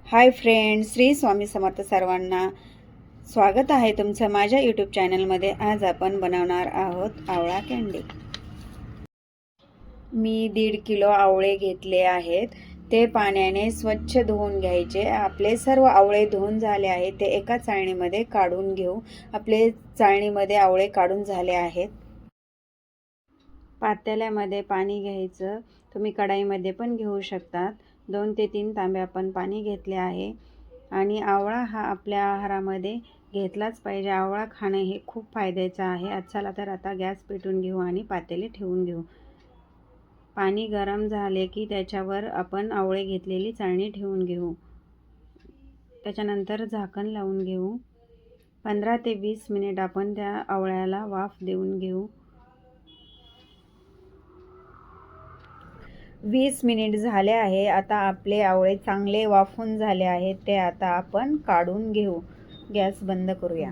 Hi friends, Shri Swami Samarth सर्वांना स्वागत आहे तुमचं माझ्या यूट्यूब चॅनलमध्ये। आज आपण बनवणार आहोत आवळा कँडी। मी 1.5 किलो आवळे घेतले आहेत। ते पाण्याने स्वच्छ धुवून घ्यायचे। आपले सर्व आवळे धुवून झाले आहेत, ते एका चाळणीमध्ये काढून घेऊ। आपले चाळणीमध्ये आवळे काढून झाले आहेत। पातेल्यामध्ये पाणी घ्यायचं, तुम्ही कढाईमध्ये पण घेऊ शकतात। 2 ते 3 तांबे आपण पाणी घेतले आहे। आणि आवळा हा आपल्या आहारामध्ये घेतलाच पाहिजे। आवळा खाणे हे खूप फायद्याचं आहे। चला तर आता गॅस पेटवून घेऊ आणि पातेले ठेवून घेऊ। पाणी गरम झाले की त्याच्यावर आपण आवळे घेतलेली चाळणी ठेवून घेऊ। त्याच्यानंतर झाकण लावून घेऊ। 15 ते 20 मिनिट आपण त्या आवळ्याला वाफ देऊन घेऊ। 20 मिनिट झाले आहे। आता आपले आवळे चांगले वाफून झाले आहेत, ते आता आपण काढून घेऊ। गॅस बंद करूया।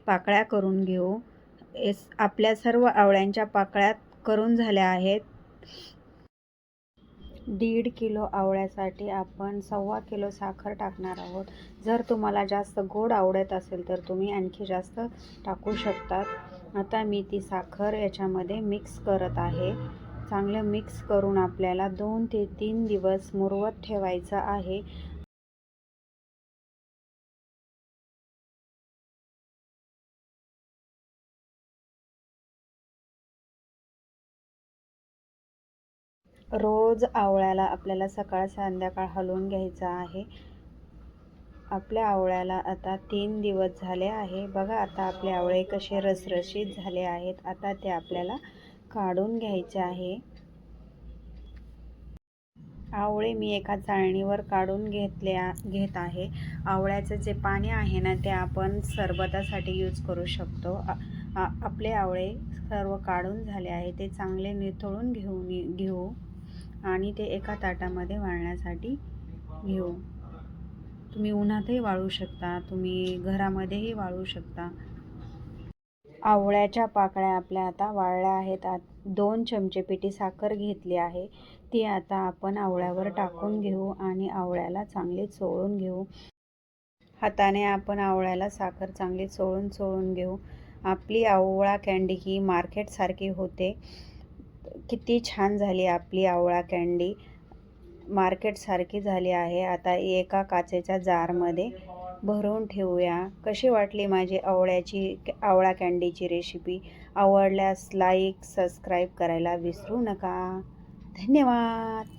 पाकळ्या करून घेऊ। आपल्या सर्व आवळ्यांच्या पाकळ्या करून झाल्या आहेत। 1.5 किलो आवळ्यासाठी आपण 1.25 किलो साखर टाकणार आहोत। जर तुम्हाला जास्त गोड आवडत असेल तर तुम्ही आणखी जास्त टाकू शकतात। आता मी ती साखर याच्यामध्ये मिक्स करत आहे। चांगलं मिक्स करून आपल्याला 2 ते 3 दिवस मुरवत ठेवायचं आहे। रोज आवळ्याला आपल्याला सकाळ संध्याकाळ हलवून घ्यायचं आहे। आपल्या आवळ्याला आता 3 दिवस झाले आहे। बघा आता आपले आवळे कसे रसरशीत झाले आहेत। आता ते आपल्याला काढून घ्यायचे आहे। आवळे मी एका चाळणीवर काढून घेत आहे। आवळ्याचं जे पाणी आहे ना, ते आपण सरबतासाठी यूज करू शकतो। आपले आवळे सर्व काढून झाले आहे, ते चांगले निथळून घेऊ आणि ते एका ताटामध्ये वाळण्यासाठी घेऊ। तुम्ही उन्हातही वाळू शकता, तुम्ही घरामध्येही वाळू शकता। आवळ्याच्या पाकळ्या आपल्या आता वाळल्या आहेत। 2 चमचे पिठी साखर घेतली आहे, ती आता आपण आवळ्यावर टाकून घेऊ आणि आवळ्याला चांगले चोळून घेऊ। हाताने आपण आवळ्याला साखर चांगली चोळून घेऊ। आपली आवळा कँडी ही मार्केटसारखी होते। किती छान झाली आपली आवळा कँडी, मार्केटसारखी झाली आहे। आता एका काचेच्या जारमध्ये भरून ठेवूया। कशी वाटली माझी आवळा कँडीची रेसिपी? आवडल्यास लाईक, सबस्क्राईब करायला विसरू नका। धन्यवाद।